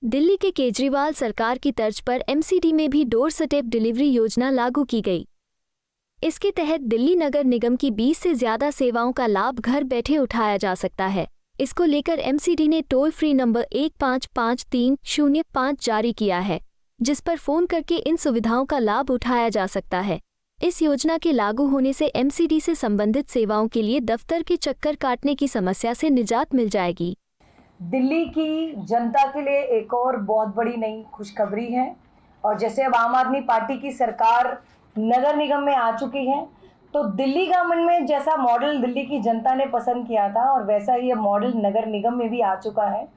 दिल्ली के केजरीवाल सरकार की तर्ज पर एमसीडी में भी डोर स्टेप डिलीवरी योजना लागू की गई। इसके तहत दिल्ली नगर निगम की 20 से ज्यादा सेवाओं का लाभ घर बैठे उठाया जा सकता है। इसको लेकर एमसीडी ने टोल फ्री नंबर 155305 जारी किया है, जिस पर फोन करके इन सुविधाओं का लाभ उठाया जा सकता है। इस योजना के लागू होने से एमसीडी से संबंधित सेवाओं के लिए दफ्तर के चक्कर काटने की समस्या से निजात मिल जाएगी। दिल्ली की जनता के लिए एक और बहुत बड़ी नई खुशखबरी है। और जैसे अब आम आदमी पार्टी की सरकार नगर निगम में आ चुकी है, तो दिल्ली गवर्नमेंट में जैसा मॉडल दिल्ली की जनता ने पसंद किया था और वैसा ही अब मॉडल नगर निगम में भी आ चुका है।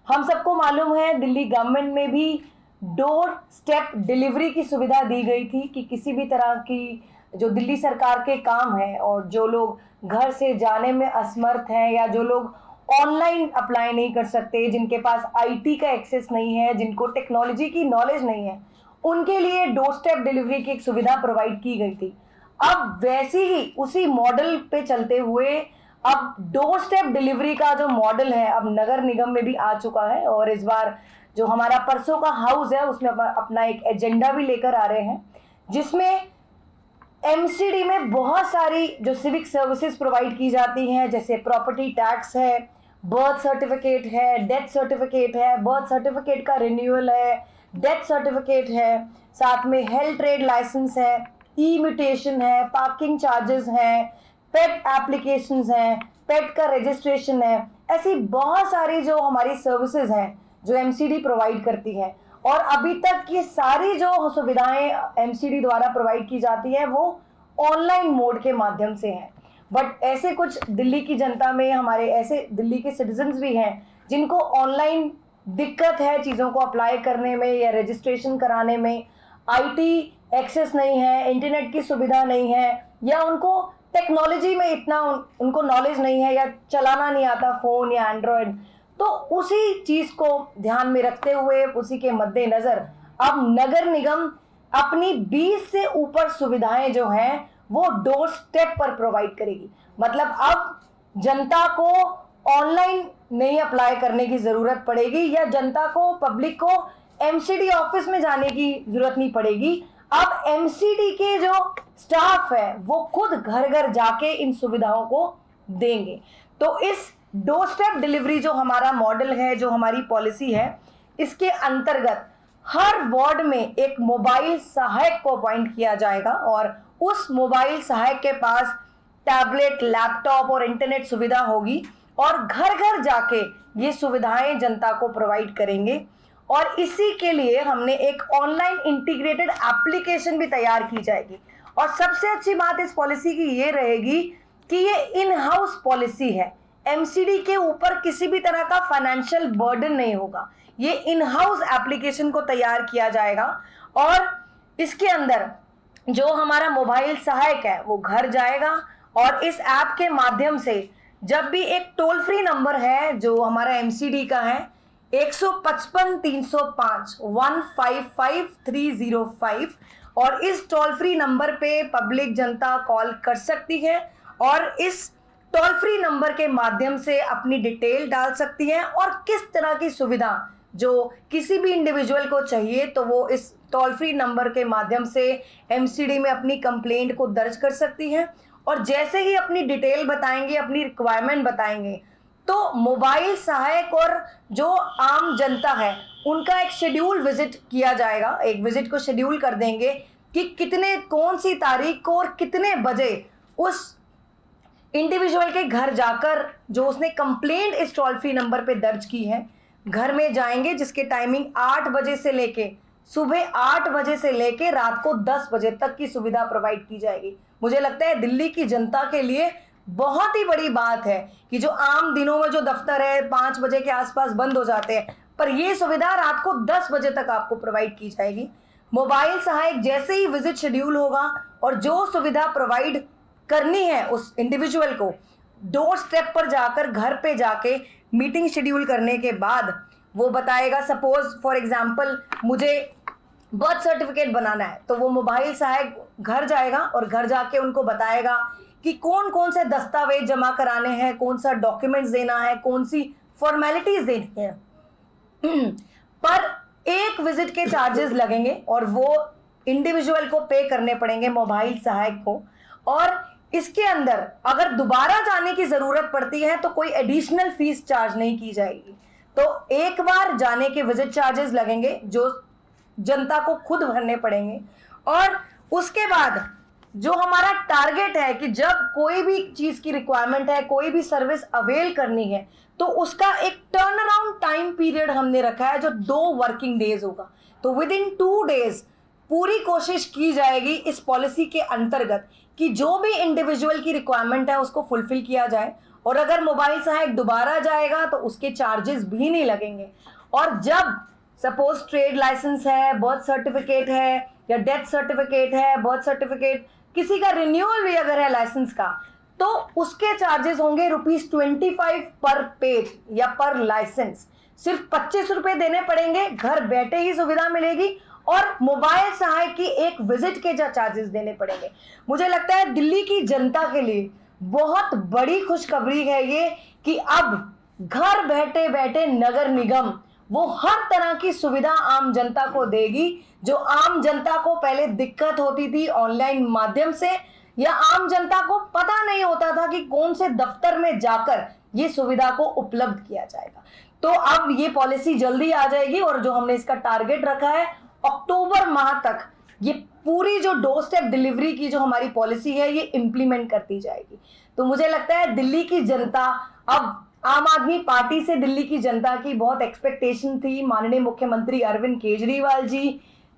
हम सबको मालूम है दिल्ली गवर्नमेंट में भी डोर स्टेप डिलीवरी की सुविधा दी गई थी कि किसी भी तरह की जो दिल्ली सरकार के काम है और जो लोग घर से जाने में असमर्थ हैं या जो लोग ऑनलाइन अप्लाई नहीं कर सकते, जिनके पास आईटी का एक्सेस नहीं है, जिनको टेक्नोलॉजी की नॉलेज नहीं है, उनके लिए डोर स्टेप डिलीवरी की एक सुविधा प्रोवाइड की गई थी। अब वैसी ही उसी मॉडल पे चलते हुए अब डोर स्टेप डिलीवरी का जो मॉडल है अब नगर निगम में भी आ चुका है। और इस बार जो हमारा परसों का हाउस है उसमें अपना एक एजेंडा भी लेकर आ रहे हैं, जिसमें एमसीडी में बहुत सारी जो सिविक सर्विसेज प्रोवाइड की जाती हैं, जैसे प्रॉपर्टी टैक्स है, बर्थ सर्टिफिकेट है, डेथ सर्टिफिकेट है, बर्थ सर्टिफिकेट का रिन्यूअल है, डेथ सर्टिफिकेट है, साथ में हेल्थ ट्रेड लाइसेंस है, ई म्यूटेशन है, पार्किंग चार्जेस हैं, पेट एप्लीकेशंस हैं, पेट का रजिस्ट्रेशन है। ऐसी बहुत सारी जो हमारी सर्विसेज हैं जो एमसीडी प्रोवाइड करती है। और अभी तक ये सारी जो सुविधाएं एमसीडी द्वारा प्रोवाइड की जाती है वो ऑनलाइन मोड के माध्यम से हैं। बट ऐसे कुछ दिल्ली की जनता में हमारे ऐसे दिल्ली के सिटीजन्स भी हैं जिनको ऑनलाइन दिक्कत है चीज़ों को अप्लाई करने में या रजिस्ट्रेशन कराने में, आईटी एक्सेस नहीं है, इंटरनेट की सुविधा नहीं है, या उनको टेक्नोलॉजी में इतना उनको नॉलेज नहीं है या चलाना नहीं आता फ़ोन या एंड्रॉयड। तो उसी चीज़ को ध्यान में रखते हुए उसी के मद्देनज़र अब नगर निगम अपनी 20 से ऊपर सुविधाएं जो हैं वो डोर स्टेप पर प्रोवाइड करेगी। मतलब अब जनता को ऑनलाइन नहीं अप्लाई करने की ज़रूरत पड़ेगी या जनता को, पब्लिक को एमसीडी ऑफिस में जाने की ज़रूरत नहीं पड़ेगी। अब एमसीडी के जो स्टाफ है वो खुद घर घर जाके इन सुविधाओं को देंगे। तो इस डोर स्टेप डिलीवरी जो हमारा मॉडल है, जो हमारी पॉलिसी है, इसके अंतर्गत हर वार्ड में एक मोबाइल सहायक को अपॉइंट किया जाएगा और उस मोबाइल सहायक के पास टैबलेट, लैपटॉप और इंटरनेट सुविधा होगी और घर घर जाके ये सुविधाएं जनता को प्रोवाइड करेंगे। और इसी के लिए हमने एक ऑनलाइन इंटीग्रेटेड एप्लीकेशन भी तैयार की जाएगी। और सबसे अच्छी बात इस पॉलिसी की ये रहेगी कि ये इन हाउस पॉलिसी है, एमसीडी के ऊपर किसी भी तरह का फाइनेंशियल बर्डन नहीं होगा। ये इन हाउस एप्लीकेशन को तैयार किया जाएगा और इसके अंदर जो हमारा मोबाइल सहायक है वो घर जाएगा और इस ऐप के माध्यम से जब भी एक टोल फ्री नंबर है जो हमारा एमसीडी का है 155-305 155305, और इस टोल फ्री नंबर पे पब्लिक जनता कॉल कर सकती है और इस टोल फ्री नंबर के माध्यम से अपनी डिटेल डाल सकती है और किस तरह की सुविधा जो किसी भी इंडिविजुअल को चाहिए तो वो इस टोल फ्री नंबर के माध्यम से एमसीडी में अपनी कंप्लेंट को दर्ज कर सकती है। और जैसे ही अपनी डिटेल बताएंगे, अपनी रिक्वायरमेंट बताएंगे, तो मोबाइल सहायक और जो आम जनता है उनका एक शेड्यूल विजिट किया जाएगा। एक विजिट को शेड्यूल कर देंगे कि कितने, कौन सी तारीख को और कितने बजे उस इंडिविजुअल के घर जाकर जो उसने कंप्लेंट इस टोल फ्री नंबर पे दर्ज की है घर में जाएंगे, जिसके टाइमिंग 8 बजे से लेके सुबह 8 बजे से लेके रात को 10 बजे तक की सुविधा प्रोवाइड की जाएगी। मुझे लगता है दिल्ली की जनता के लिए बहुत ही बड़ी बात है कि जो आम दिनों में जो दफ्तर है 5 बजे के आसपास बंद हो जाते हैं, पर ये सुविधा रात को 10 बजे तक आपको प्रोवाइड की जाएगी। मोबाइल सहायक जैसे ही विजिट शेड्यूल होगा और जो सुविधा प्रोवाइड करनी है उस इंडिविजुअल को, डोर स्टेप पर जाकर घर पे जाके मीटिंग शेड्यूल करने के बाद वो बताएगा, सपोज फॉर एग्जांपल मुझे बर्थ सर्टिफिकेट बनाना है, तो वो मोबाइल सहायक घर जाएगा और घर जाके उनको बताएगा कि कौन कौन से दस्तावेज जमा कराने हैं, कौन सा डॉक्यूमेंट्स देना है, कौन सी फॉर्मेलिटीज देनी है। पर एक विजिट के चार्जेस लगेंगे और वो इंडिविजुअल को पे करने पड़ेंगे, मोबाइल सहायक को। और इसके अंदर अगर दोबारा जाने की जरूरत पड़ती है तो कोई एडिशनल फीस चार्ज नहीं की जाएगी। तो एक बार जाने के विजिट चार्जेस लगेंगे जो जनता को खुद भरने पड़ेंगे। और उसके बाद जो हमारा टारगेट है कि जब कोई भी चीज की रिक्वायरमेंट है, कोई भी सर्विस अवेल करनी है, तो उसका एक टर्न अराउंड टाइम पीरियड हमने रखा है जो 2 वर्किंग डेज होगा। तो विद इन 2 डेज पूरी कोशिश की जाएगी इस पॉलिसी के अंतर्गत कि जो भी इंडिविजुअल की रिक्वायरमेंट है उसको फुलफिल किया जाए। और अगर मोबाइल सहायक दोबारा जाएगा तो उसके चार्जेस भी नहीं लगेंगे। और जब सपोज ट्रेड लाइसेंस है, बर्थ सर्टिफिकेट है या डेथ सर्टिफिकेट है, बर्थ सर्टिफिकेट, किसी का रिन्यूअल भी अगर है लाइसेंस का, तो उसके चार्जेस होंगे ₹25 पर पेज या पर लाइसेंस। सिर्फ 25 रुपए देने पड़ेंगे, घर बैठे ही सुविधा मिलेगी। और मोबाइल सहायक की एक विजिट के जो चार्जेस देने पड़ेंगे। मुझे लगता है दिल्ली की जनता के लिए बहुत बड़ी खुशखबरी है ये कि अब घर बैठे बैठे नगर निगम वो हर तरह की सुविधा आम जनता को देगी। जो आम जनता को पहले दिक्कत होती थी ऑनलाइन माध्यम से, या आम जनता को पता नहीं होता था कि कौन से दफ्तर में जाकर ये सुविधा को उपलब्ध किया जाएगा, तो अब ये पॉलिसी जल्दी आ जाएगी। और जो हमने इसका टारगेट रखा है अक्टूबर माह तक ये पूरी जो डोर स्टेप डिलीवरी की जो हमारी पॉलिसी है ये इंप्लीमेंट करती जाएगी। तो मुझे लगता है दिल्ली की जनता, अब आम आदमी पार्टी से दिल्ली की जनता की बहुत एक्सपेक्टेशन थी। माननीय मुख्यमंत्री अरविंद केजरीवाल जी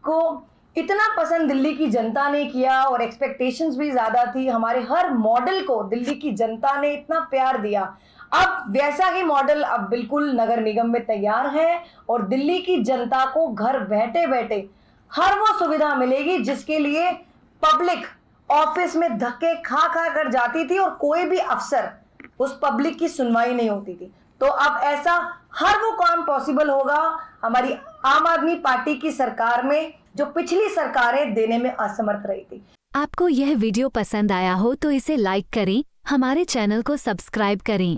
को इतना पसंद दिल्ली की जनता ने किया और एक्सपेक्टेशंस भी ज्यादा थी। हमारे हर मॉडल को दिल्ली की जनता ने इतना प्यार दिया। अब वैसा ही मॉडल अब बिल्कुल नगर निगम में तैयार है और दिल्ली की जनता को घर बैठे बैठे हर वो सुविधा मिलेगी जिसके लिए पब्लिक ऑफिस में धक्के खा खा कर जाती थी और कोई भी अफसर उस पब्लिक की सुनवाई नहीं होती थी। तो अब ऐसा हर वो काम पॉसिबल होगा हमारी आम आदमी पार्टी की सरकार में, जो पिछली सरकारें देने में असमर्थ रही थी। आपको यह वीडियो पसंद आया हो तो इसे लाइक करें, हमारे चैनल को सब्सक्राइब करें।